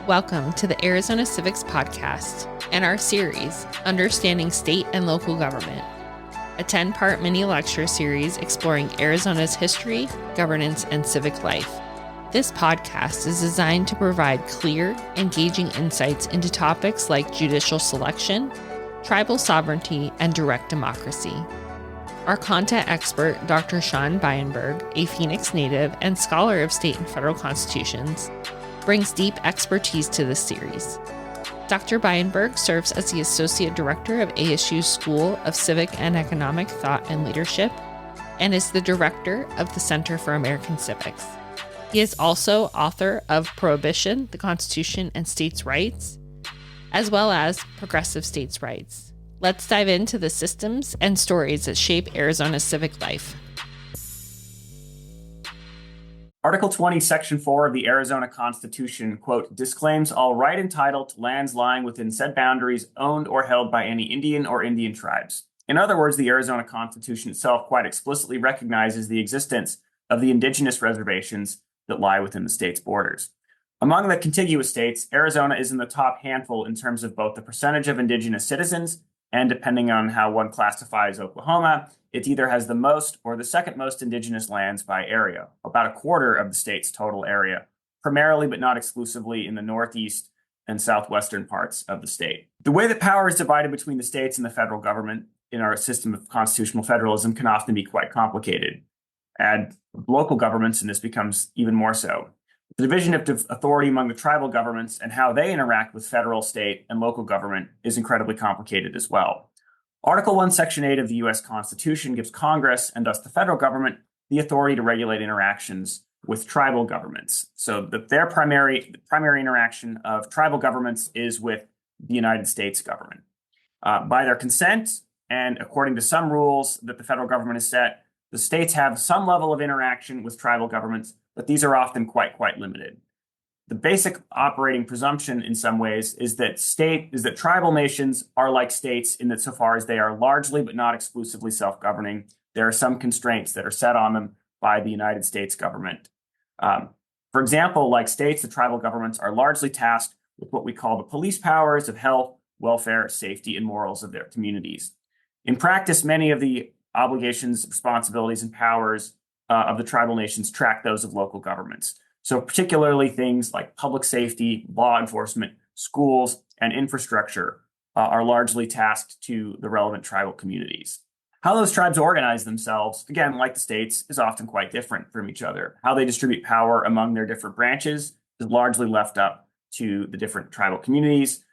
Welcome to the Arizona Civics Podcast and our series, Understanding State and Local Government, a 10-part mini-lecture series exploring Arizona's history, governance, and civic life. This podcast is designed to provide clear, engaging insights into topics like judicial selection, tribal sovereignty, and direct democracy. Our content expert, Dr. Sean Bienberg, a Phoenix native and scholar of state and federal constitutions, brings deep expertise to this series. Dr. Bienberg serves as the Associate Director of ASU's School of Civic and Economic Thought and Leadership and is the Director of the Center for American Civics. He is also author of Prohibition, the Constitution, and States' Rights, as well as Progressive States' Rights. Let's dive into the systems and stories that shape Arizona's civic life. Article 20, Section 4 of the Arizona Constitution, quote, disclaims all right and title to lands lying within said boundaries owned or held by any Indian or Indian tribes. In other words, the Arizona Constitution itself quite explicitly recognizes the existence of the indigenous reservations that lie within the state's borders. Among the contiguous states, Arizona is in the top handful in terms of both the percentage of indigenous citizens and, depending on how one classifies Oklahoma, it either has the most or the second most indigenous lands by area, about a quarter of the state's total area, primarily but not exclusively in the northeast and southwestern parts of the state. The way that power is divided between the states and the federal government in our system of constitutional federalism can often be quite complicated. Add local governments, and this becomes even more so. The division of authority among the tribal governments and how they interact with federal, state, and local government is incredibly complicated as well. Article 1, Section 8 of the U.S. Constitution gives Congress, and thus the federal government, the authority to regulate interactions with tribal governments. So that their primary interaction of tribal governments is with the United States government. By their consent, and according to some rules that the federal government has set, the states have some level of interaction with tribal governments, but these are often quite limited. The basic operating presumption in some ways is that tribal nations are like states in that so far as they are largely but not exclusively self-governing, there are some constraints that are set on them by the United States government. For example, like states, the tribal governments are largely tasked with what we call the police powers of health, welfare, safety, and morals of their communities. In practice, many of the obligations, responsibilities, and powers of the tribal nations track those of local governments. So particularly things like public safety, law enforcement, schools, and infrastructure are largely tasked to the relevant tribal communities. How those tribes organize themselves, again, like the states, is often quite different from each other. How they distribute power among their different branches is largely left up to the different tribal communities.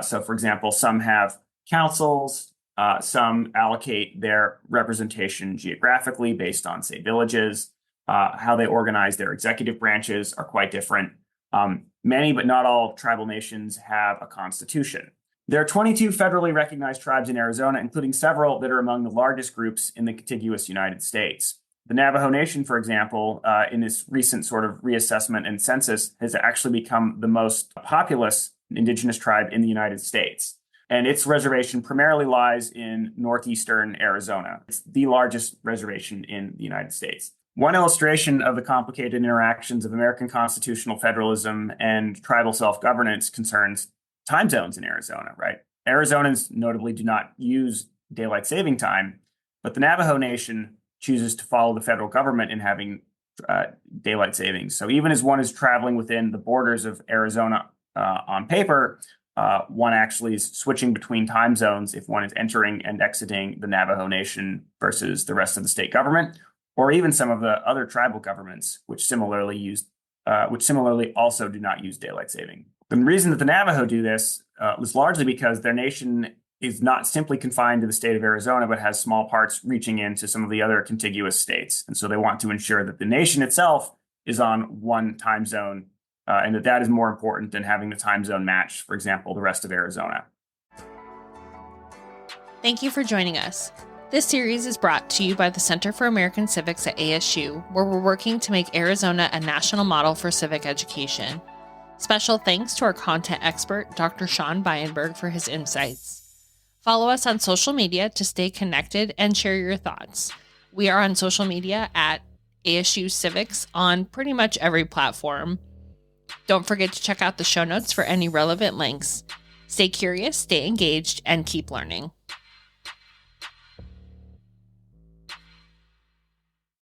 So, for example, some have councils, some allocate their representation geographically based on, say, villages. How they organize their executive branches are quite different. Many, but not all, tribal nations have a constitution. There are 22 federally recognized tribes in Arizona, including several that are among the largest groups in the contiguous United States. The Navajo Nation, for example, in this recent sort of reassessment and census, has actually become the most populous indigenous tribe in the United States. And its reservation primarily lies in northeastern Arizona. It's the largest reservation in the United States. One illustration of the complicated interactions of American constitutional federalism and tribal self-governance concerns time zones in Arizona, right? Arizonans notably do not use daylight saving time, but the Navajo Nation chooses to follow the federal government in having daylight savings. So even as one is traveling within the borders of Arizona on paper, one actually is switching between time zones if one is entering and exiting the Navajo Nation versus the rest of the state government, or even some of the other tribal governments, which similarly also do not use daylight saving. The reason that the Navajo do this was largely because their nation is not simply confined to the state of Arizona, but has small parts reaching into some of the other contiguous states. And so they want to ensure that the nation itself is on one time zone, and that is more important than having the time zone match, for example, the rest of Arizona. Thank you for joining us. This series is brought to you by the Center for American Civics at ASU, where we're working to make Arizona a national model for civic education. Special thanks to our content expert, Dr. Sean Bienberg, for his insights. Follow us on social media to stay connected and share your thoughts. We are on social media at ASU Civics on pretty much every platform. Don't forget to check out the show notes for any relevant links. Stay curious, stay engaged, and keep learning.